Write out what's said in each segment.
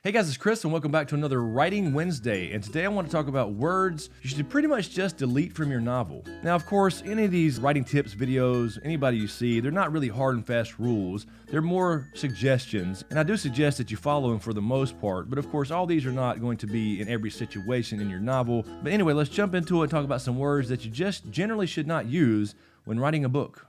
Hey guys, it's Chris and welcome back to another Writing Wednesday, and today I want to talk about words you should pretty much just delete from your novel. Now of course, any of these writing tips videos, anybody you see, they're not really hard and fast rules, they're more suggestions, and I do suggest that you follow them for the most part, but of course all these are not going to be in every situation in your novel. But anyway, let's jump into it and talk about some words that you just generally should not use when writing a book.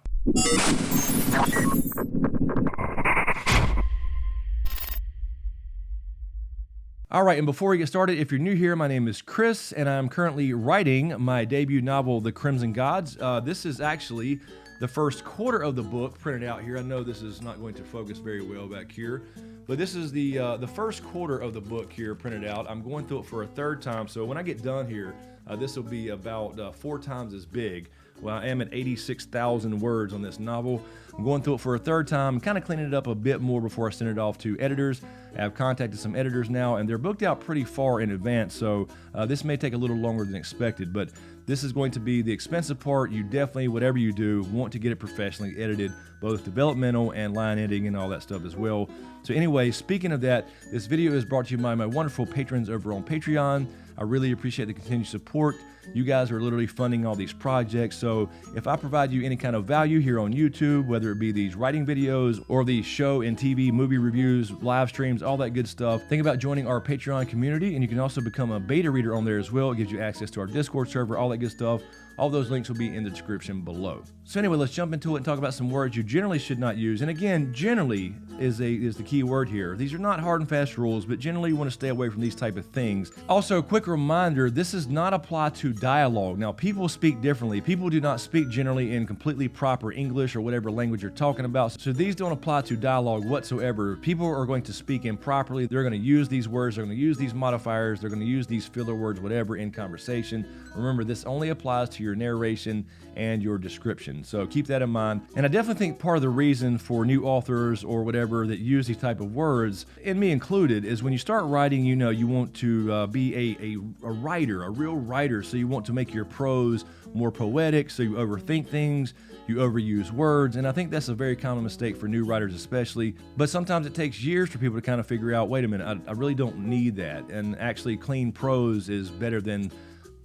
All right, and before we get started, if you're new here, my name is Chris, and I'm currently writing my debut novel, The Crimson Gods. This is actually the first quarter of the book printed out here. I know this is not going to focus very well back here, but this is the first quarter of the book here printed out. I'm going through it for a third time, so when I get done here, this will be about 4 times as big. Well, I am at 86,000 words on this novel. I'm going through it for a third time, kind of cleaning it up a bit more before I send it off to editors. I've contacted some editors now, and they're booked out pretty far in advance, so this may take a little longer than expected, but this is going to be the expensive part. You definitely, whatever you do, want to get it professionally edited, both developmental and line editing and all that stuff as well. So anyway, speaking of that, this video is brought to you by my wonderful patrons over on Patreon. I really appreciate the continued support. You guys are literally funding all these projects, so if I provide you any kind of value here on YouTube, whether it be these writing videos or these show and TV movie reviews, live streams, all that good stuff, think about joining our Patreon community, and you can also become a beta reader on there as well. It gives you access to our Discord server, all that good stuff. All those links will be in the description below. So anyway, let's jump into it and talk about some words you generally should not use. And again, generally is the key word here. These are not hard and fast rules, but generally you want to stay away from these type of things. Also, quick reminder, this does not apply to dialogue. Now, people speak differently. People do not speak generally in completely proper English or whatever language you're talking about. So these don't apply to dialogue whatsoever. People are going to speak improperly. They're going to use these words. They're going to use these modifiers. They're going to use these filler words, whatever, in conversation. Remember, this only applies to your narration and your description, so keep that in mind. And I definitely think part of the reason for new authors or whatever that use these type of words, and me included, is when you start writing, you know, you want to be a writer, a real writer, so you want to make your prose more poetic, so you overthink things, you overuse words, and I think that's a very common mistake for new writers especially. But sometimes it takes years for people to kind of figure out, wait a minute, I really don't need that, and actually clean prose is better than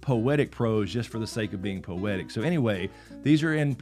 poetic prose just for the sake of being poetic. So anyway, these are in,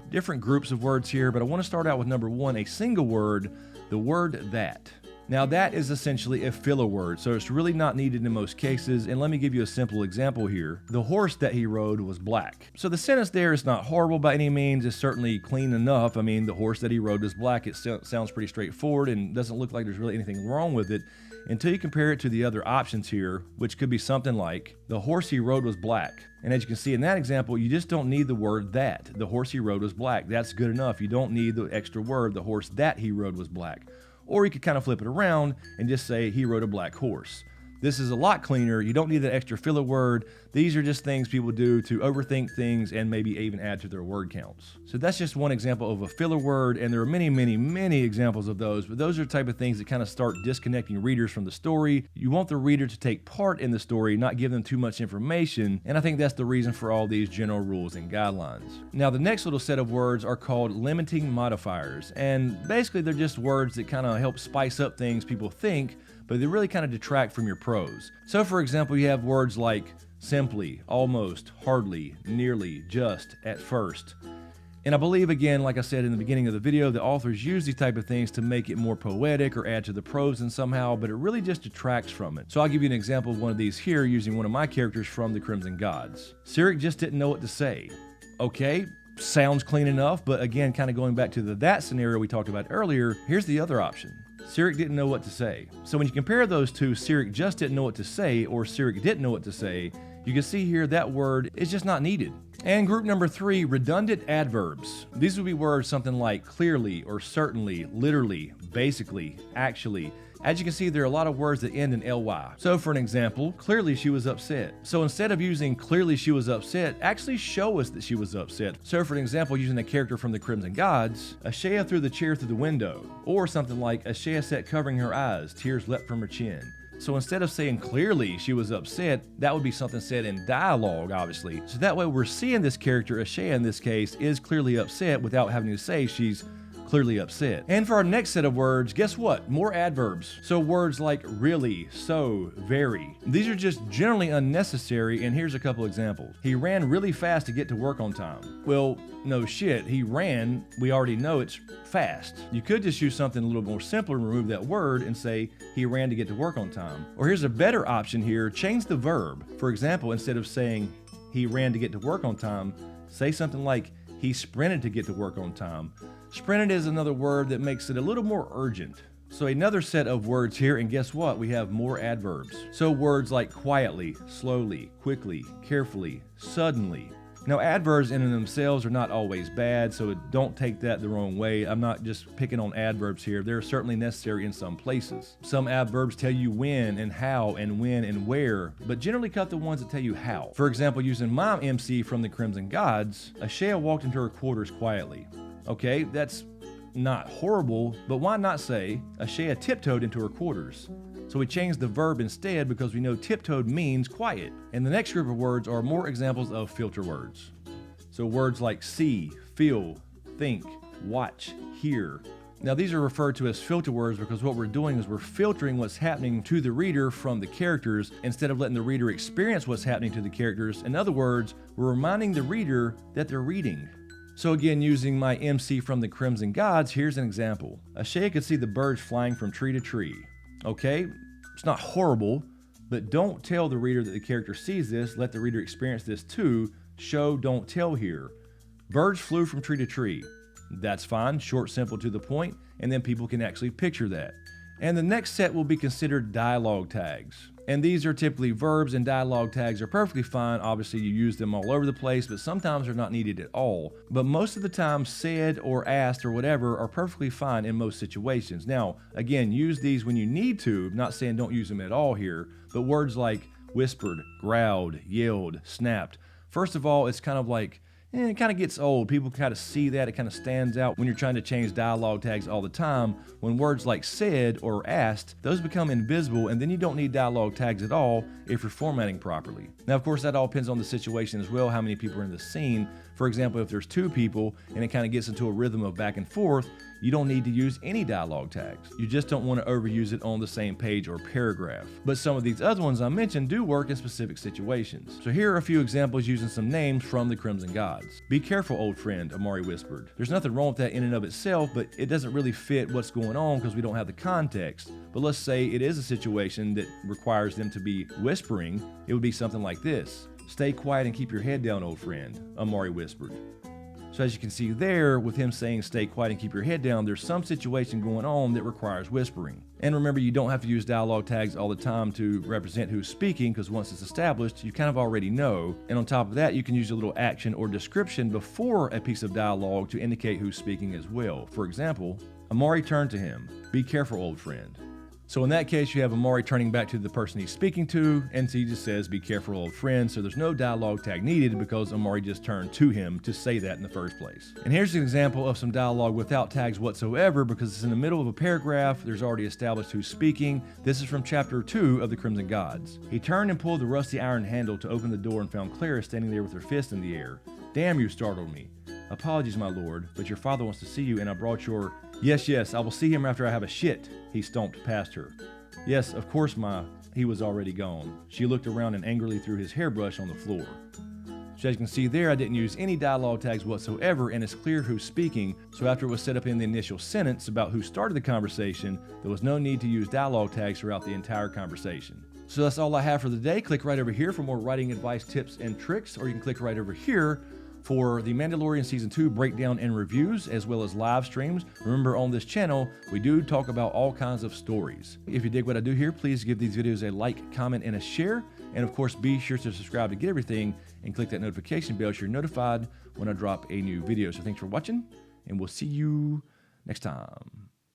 different groups of words here, but I want to start out with number 1, a single word, the word that. Now that is essentially a filler word, so it's really not needed in most cases, and let me give you a simple example here. The horse that he rode was black. So the sentence there is not horrible by any means, it's certainly clean enough. I mean, the horse that he rode was black. It sounds pretty straightforward and doesn't look like there's really anything wrong with it until you compare it to the other options here, which could be something like, the horse he rode was black. And as you can see in that example, you just don't need the word that. The horse he rode was black. That's good enough. You don't need the extra word, the horse that he rode was black. Or you could kind of flip it around and just say he rode a black horse. This is a lot cleaner. You don't need that extra filler word. These are just things people do to overthink things and maybe even add to their word counts. So that's just one example of a filler word, and there are many, many, many examples of those, but those are the type of things that kind of start disconnecting readers from the story. You want the reader to take part in the story, not give them too much information, and I think that's the reason for all these general rules and guidelines. Now, the next little set of words are called limiting modifiers, and basically they're just words that kind of help spice up things people think, but they really kind of detract from your prose. So for example, you have words like simply, almost, hardly, nearly, just, at first. And I believe, again, like I said in the beginning of the video, the authors use these type of things to make it more poetic or add to the prose in somehow, but it really just detracts from it. So I'll give you an example of one of these here using one of my characters from The Crimson Gods. Cyric just didn't know what to say. Okay, sounds clean enough, but again, kind of going back to the that scenario we talked about earlier, here's the other option. Cyric didn't know what to say. So when you compare those two, Cyric just didn't know what to say or Cyric didn't know what to say, you can see here that word is just not needed. And group number 3, redundant adverbs. These would be words something like clearly or certainly, literally, basically, actually. As you can see, there are a lot of words that end in ly. So for an example, clearly she was upset. So instead of using clearly she was upset, actually show us that she was upset. So for an example, using the character from The Crimson Gods, Ashea threw the chair through the window. Or something like, Ashea sat covering her eyes, tears leapt from her chin. So instead of saying clearly she was upset, that would be something said in dialogue, obviously. So that way we're seeing this character, Ashea in this case, is clearly upset without having to say she's clearly upset. And for our next set of words, guess what? More adverbs. So words like really, so, very. These are just generally unnecessary, and here's a couple examples. He ran really fast to get to work on time. Well, no shit, he ran, we already know it's fast. You could just use something a little more simple and remove that word and say he ran to get to work on time. Or here's a better option here, change the verb. For example, instead of saying he ran to get to work on time, say something like he sprinted to get to work on time. Sprinted is another word that makes it a little more urgent. So another set of words here, and guess what? We have more adverbs. So words like quietly, slowly, quickly, carefully, suddenly. Now, adverbs in and themselves are not always bad, so don't take that the wrong way. I'm not just picking on adverbs here. They're certainly necessary in some places. Some adverbs tell you when and how and when and where, but generally cut the ones that tell you how. For example, using my MC from the Crimson Gods, Ashea walked into her quarters quietly. Okay, that's not horrible, but why not say Ashea tiptoed into her quarters? So we changed the verb instead because we know tiptoed means quiet. And the next group of words are more examples of filter words. So words like see, feel, think, watch, hear. Now these are referred to as filter words because what we're doing is we're filtering what's happening to the reader from the characters instead of letting the reader experience what's happening to the characters. In other words, we're reminding the reader that they're reading. So again, using my MC from the Crimson Gods, here's an example. Ashea could see the birds flying from tree to tree. Okay, it's not horrible, but don't tell the reader that the character sees this. Let the reader experience this too. Show, don't tell here. Birds flew from tree to tree. That's fine, short, simple, to the point, and then people can actually picture that. And the next set will be considered dialogue tags. And these are typically verbs, and dialogue tags are perfectly fine. Obviously, you use them all over the place, but sometimes they're not needed at all. But most of the time, said or asked or whatever are perfectly fine in most situations. Now, again, use these when you need to. I'm not saying don't use them at all here, but words like whispered, growled, yelled, snapped. First of all, it's kind of like, it kind of gets old. People kind of see that. It kind of stands out when you're trying to change dialogue tags all the time. When words like said or asked, those become invisible, and then you don't need dialogue tags at all if you're formatting properly. Now, of course, that all depends on the situation as well, how many people are in the scene. For example, if there's two people and it kind of gets into a rhythm of back and forth, you don't need to use any dialogue tags. You just don't want to overuse it on the same page or paragraph. But some of these other ones I mentioned do work in specific situations. So here are a few examples using some names from the Crimson Gods. Be careful, old friend, Amari whispered. There's nothing wrong with that in and of itself, but it doesn't really fit what's going on because we don't have the context. But let's say it is a situation that requires them to be whispering. It would be something like this. Stay quiet and keep your head down, old friend, Amari whispered. So as you can see there, with him saying stay quiet and keep your head down, there's some situation going on that requires whispering. And remember, you don't have to use dialogue tags all the time to represent who's speaking, because once it's established, you kind of already know. And on top of that, you can use a little action or description before a piece of dialogue to indicate who's speaking as well. For example, Amari turned to him. Be careful, old friend. So in that case, you have Amari turning back to the person he's speaking to, and he just says, be careful, old friend. So there's no dialogue tag needed because Amari just turned to him to say that in the first place. And here's an example of some dialogue without tags whatsoever because it's in the middle of a paragraph. There's already established who's speaking. This is from chapter 2 of the Crimson Gods. He turned and pulled the rusty iron handle to open the door and found Clara standing there with her fist in the air. Damn, you startled me. Apologies, my lord, but your father wants to see you, and I brought your... Yes, I will see him after I have a shit. He stomped past her. Yes, of course, he was already gone. She looked around and angrily threw his hairbrush on the floor. So as you can see there, I didn't use any dialogue tags whatsoever, and it's clear who's speaking. So after it was set up in the initial sentence about who started the conversation, there was no need to use dialogue tags throughout the entire conversation. So that's all I have for the day. Click right over here for more writing advice, tips, and tricks, or you can click right over here for the Mandalorian Season 2 breakdown and reviews, as well as live streams. Remember, on this channel, we do talk about all kinds of stories. If you dig what I do here, please give these videos a like, comment, and a share. And of course, be sure to subscribe to get everything and click that notification bell so you're notified when I drop a new video. So thanks for watching, and we'll see you next time.